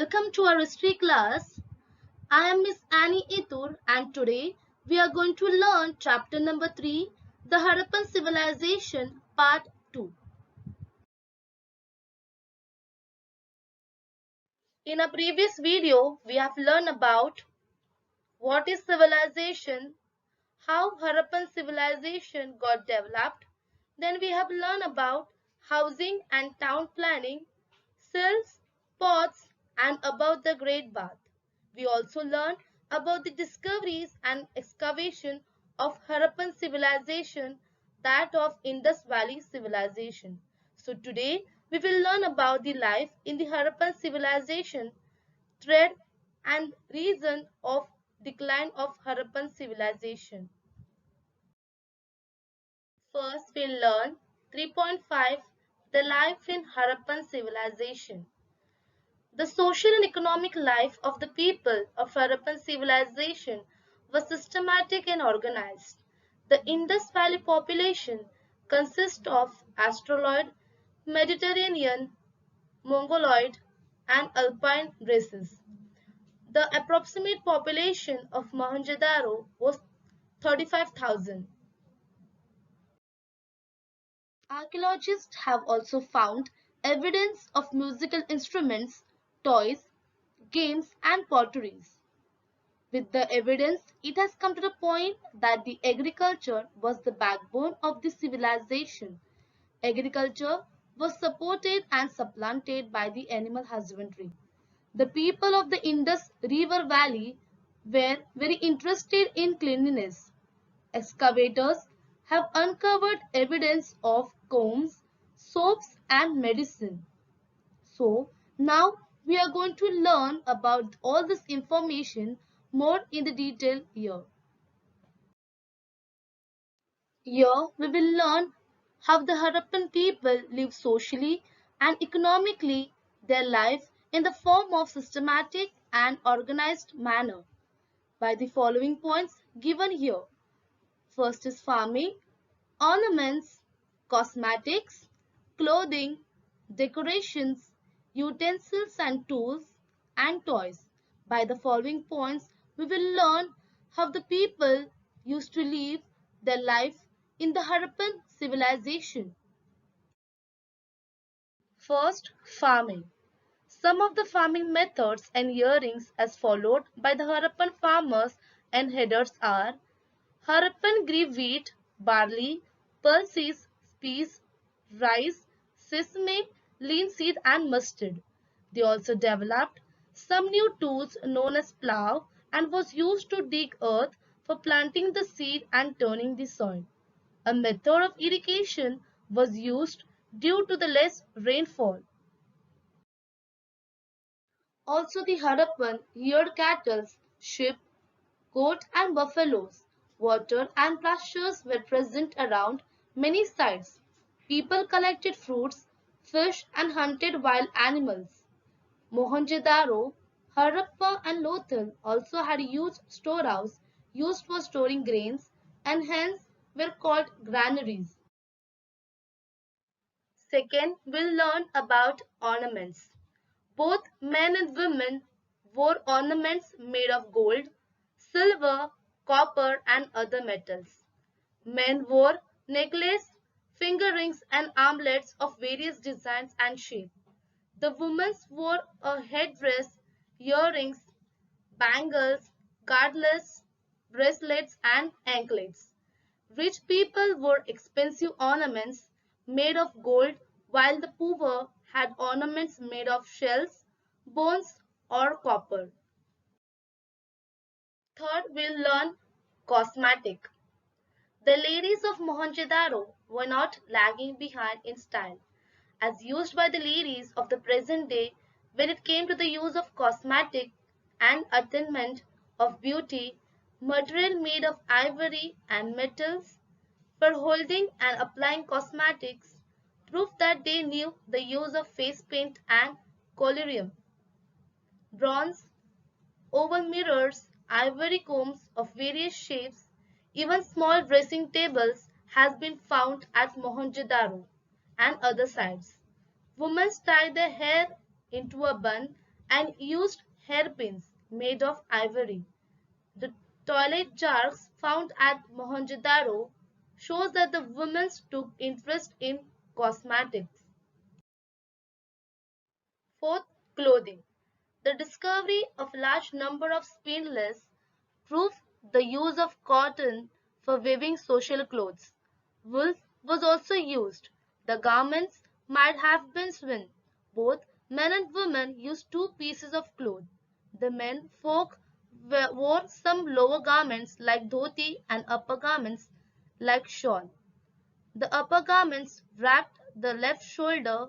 Welcome to our history class. I am Miss Annie Itur and today we are going to learn chapter number 3, the Harappan Civilization part 2. In a previous video, we have learned about what is civilization, how Harappan civilization got developed. Then we have learned about housing and town planning, cells, pots, and about the Great Bath. We also learned about the discoveries and excavation of Harappan civilization, that of Indus Valley civilization. So today we will learn about the life in the Harappan civilization, thread and reason of decline of Harappan civilization. First, we'll learn 3.5, the life in Harappan civilization. The social and economic life of the people of Harappan civilization was systematic and organized. The Indus Valley population consists of Australoid, Mediterranean, Mongoloid, and Alpine races. The approximate population of Mohenjo-daro was 35,000. Archaeologists have also found evidence of musical instruments, toys, games, and potteries. With the evidence, it has come to the point that the agriculture was the backbone of the civilization. Agriculture was supported and supplanted by the animal husbandry. The people of the Indus River Valley were very interested in cleanliness. Excavators have uncovered evidence of combs, soaps, and medicine. So, now we are going to learn about all this information more in the detail here. Here we will learn how the Harappan people lived socially and economically their life in the form of systematic and organized manner by the following points given here. First is farming, ornaments, cosmetics, clothing, decorations, utensils and tools, and toys. By the following points, we will learn how the people used to live their life in the Harappan civilization. First, farming. Some of the farming methods and earrings as followed by the Harappan farmers and headers are: Harappan grew wheat, barley, pulses, peas, rice, sesame, linseed and mustard. They also developed some new tools known as plough and was used to dig earth for planting the seed and turning the soil. A method of irrigation was used due to the less rainfall. Also the Harappan reared cattle, sheep, goat and buffaloes. Water and pastures were present around many sites. People collected fruits, fish and hunted wild animals. Mohenjo-daro, Harappa and Lothal also had huge storehouse used for storing grains and hence were called granaries. Second, we'll learn about ornaments. Both men and women wore ornaments made of gold, silver, copper and other metals. Men wore necklaces, finger rings and armlets of various designs and shapes. The women wore a headdress, earrings, bangles, girdles, bracelets and anklets. Rich people wore expensive ornaments made of gold while the poor had ornaments made of shells, bones or copper. Third, we'll learn cosmetic. The ladies of Mohenjo-daro were not lagging behind in style, as used by the ladies of the present day when it came to the use of cosmetic and attainment of beauty, material made of ivory and metals, for holding and applying cosmetics, proof that they knew the use of face paint and collyrium. Bronze, oval mirrors, ivory combs of various shapes, even small dressing tables has been found at Mohenjo-daro and other sites. Women tie their hair into a bun and used hairpins made of ivory. The toilet jars found at Mohenjo-daro shows that the women took interest in cosmetics. Fourth, clothing. The discovery of a large number of spineless proved the use of cotton for weaving social clothes. Wool was also used. The garments might have been swin. Both men and women used two pieces of cloth. The men folk wore some lower garments like dhoti and upper garments like shawl. The upper garments wrapped the left shoulder.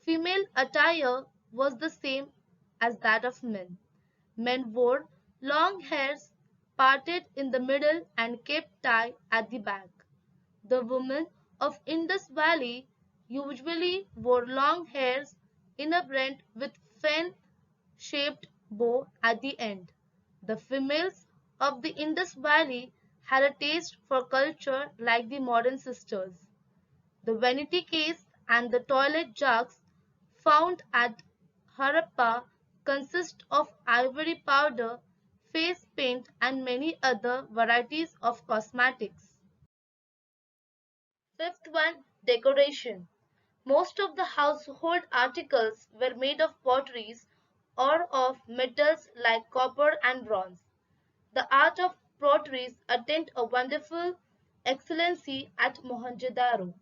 Female attire was the same as that of men. Men wore long hairs parted in the middle and kept tied at the back. The women of Indus Valley usually wore long hairs in a brand with fan-shaped bow at the end. The females of the Indus Valley had a taste for culture like the modern sisters. The vanity case and the toilet jugs found at Harappa consist of ivory powder, face paint, and many other varieties of cosmetics. Fifth one, decoration. Most of the household articles were made of potteries or of metals like copper and bronze. The art of potteries attained a wonderful excellency at Mohenjo-daro.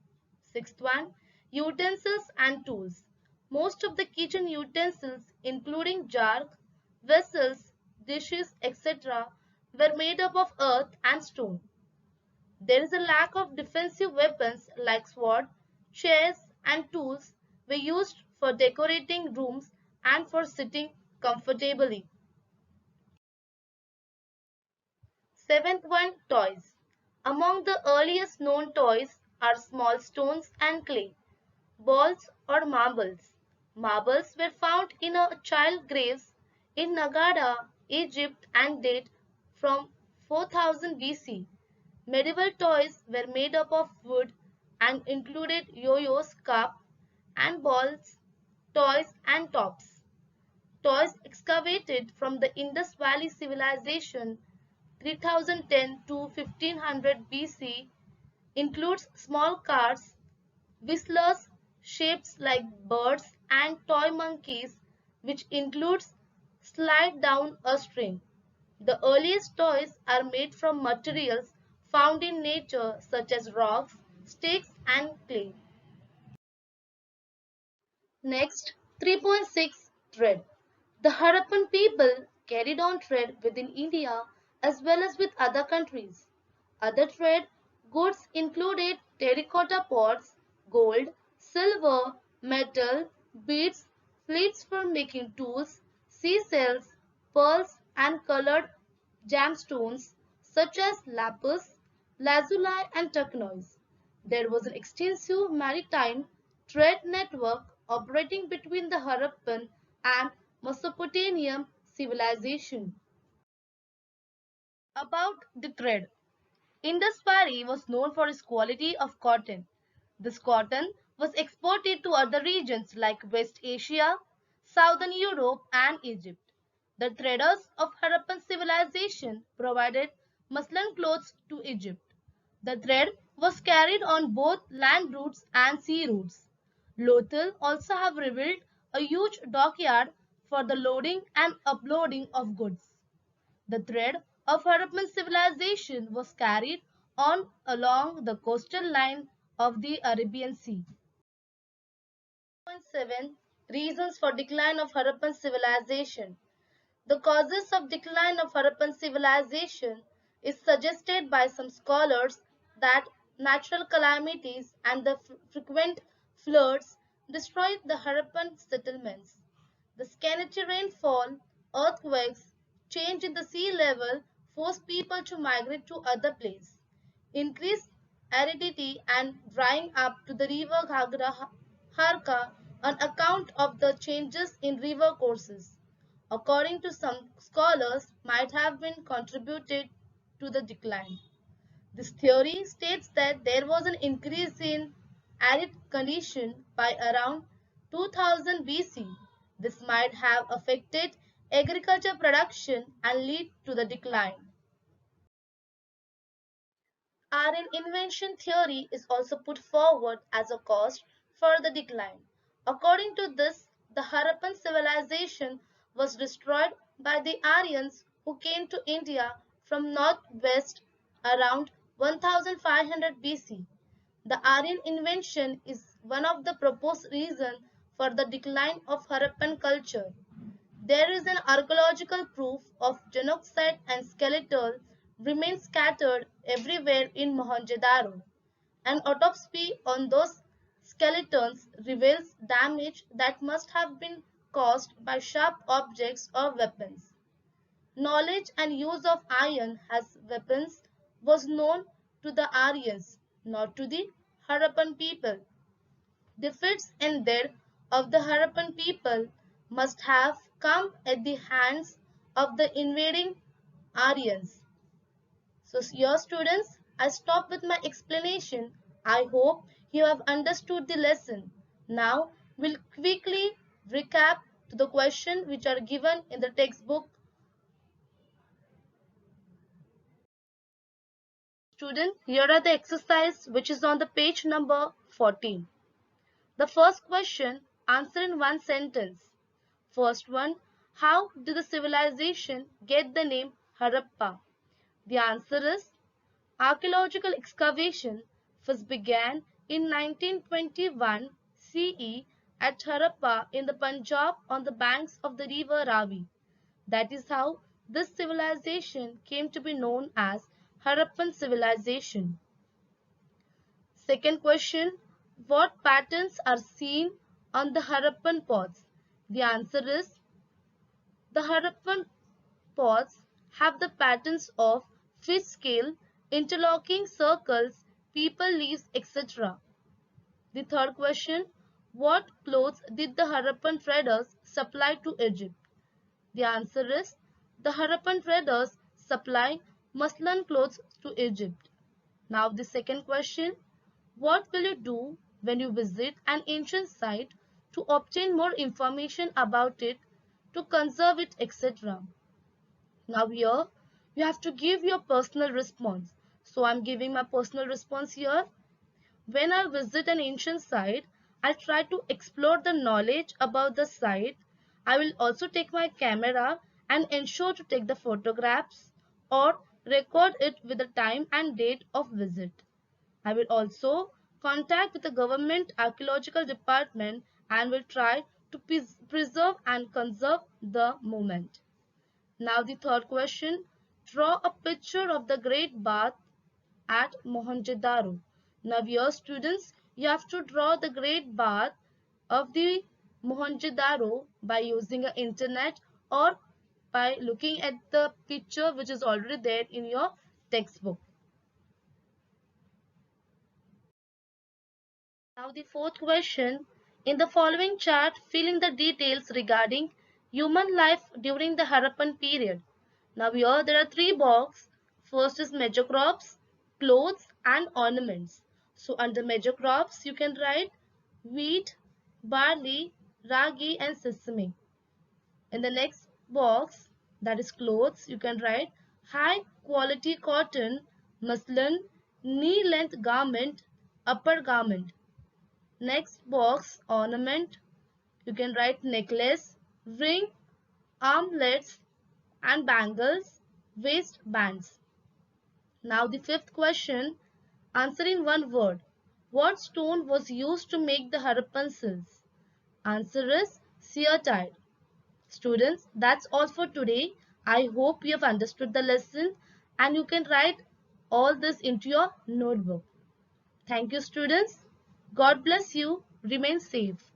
Sixth one, utensils and tools. Most of the kitchen utensils, including jars, vessels, dishes, etc., were made up of earth and stone. There is a lack of defensive weapons like sword, chairs, and tools were used for decorating rooms and for sitting comfortably. Seventh one, toys. Among the earliest known toys are small stones and clay, balls or marbles. Marbles were found in a child graves in Nagada, Egypt and date from 4000 BC. Medieval toys were made up of wood and included yo-yos, cup and balls, toys and tops. Toys excavated from the Indus Valley Civilization 3010 to 1500 BC includes small cars, whistlers, shapes like birds, and toy monkeys, which includes slide down a string. The earliest toys are made from materials found in nature such as rocks, sticks, and clay. Next, 3.6 Trade. The Harappan people carried on trade within India as well as with other countries. Other trade goods included terracotta pots, gold, silver, metal, beads, fleets for making tools, seashells, pearls, and colored gemstones such as lapis, lazuli, and turquoise. There was an extensive maritime trade network operating between the Harappan and Mesopotamian civilization. About the trade. Indus Valley was known for its quality of cotton. This cotton was exported to other regions like West Asia, Southern Europe, and Egypt. The traders of Harappan civilization provided muslin clothes to Egypt. The trade was carried on both land routes and sea routes. Lothal also have revealed a huge dockyard for the loading and uploading of goods. The thread of Harappan civilization was carried on along the coastal line of the Arabian Sea. 7. Reasons for decline of Harappan civilization. The causes of decline of Harappan civilization is suggested by some scholars that natural calamities and the frequent floods destroyed the Harappan settlements. The scanty rainfall, earthquakes, change in the sea level forced people to migrate to other places. Increased aridity and drying up to the river Ghagra Harka on account of the changes in river courses, according to some scholars, might have been contributed to the decline. This theory states that there was an increase in arid condition by around 2000 BC. This might have affected agriculture production and lead to the decline. Aryan invention theory is also put forward as a cause for the decline. According to this, the Harappan civilization was destroyed by the Aryans who came to India from northwest around 1500 BC. The Aryan invention is one of the proposed reasons for the decline of Harappan culture. There is an archaeological proof of genocide and skeletal remains scattered everywhere in Mohenjo-daro. An autopsy on those skeletons reveals damage that must have been caused by sharp objects or weapons. Knowledge and use of iron as weapons was known to the Aryans, not to the Harappan people. Defeats and death of the Harappan people must have come at the hands of the invading Aryans. So, your students, I stop with my explanation. I hope you have understood the lesson. Now, we'll quickly recap to the questions which are given in the textbook. Student, here are the exercise which is on the page number 14. The first question, answer in one sentence. First one, how did the civilization get the name Harappa? The answer is archaeological excavation first began in 1921 CE at Harappa in the Punjab on the banks of the river Ravi. That is how this civilization came to be known as Harappan civilization. Second question, what patterns are seen on the Harappan pots? The answer is the Harappan pots have the patterns of fish scale, interlocking circles, people leaves, etc. The third question, what clothes did the Harappan traders supply to Egypt? The answer is the Harappan traders supply muslin clothes to Egypt. Now the second question, what will you do when you visit an ancient site to obtain more information about it, to conserve it, etc.? Now here, you have to give your personal response. So I'm giving my personal response here. When I visit an ancient site, I try to explore the knowledge about the site. I will also take my camera and ensure to take the photographs or record it with the time and date of visit. I will also contact with the government archaeological department and will try to preserve and conserve the moment. Now the third question, draw a picture of the Great Bath at Mohenjo-daro. Now here students, you have to draw the Great Bath of the Mohenjo-daro by using the internet or by looking at the picture which is already there in your textbook. Now the fourth question, in the following chart, fill in the details regarding human life during the Harappan period. Now here there are three boxes. First is major crops, clothes and ornaments. So under major crops you can write wheat, barley, ragi and sesame. In the next box, that is clothes, you can write high quality cotton, muslin, knee length garment, upper garment. Next box, ornament, you can write necklace, ring, armlets and bangles, waistbands. Now the fifth question, answer in one word. What stone was used to make the Harappan seals? Answer is ceatite. Students, that's all for today. I hope you have understood the lesson and you can write all this into your notebook. Thank you students. God bless you. Remain safe.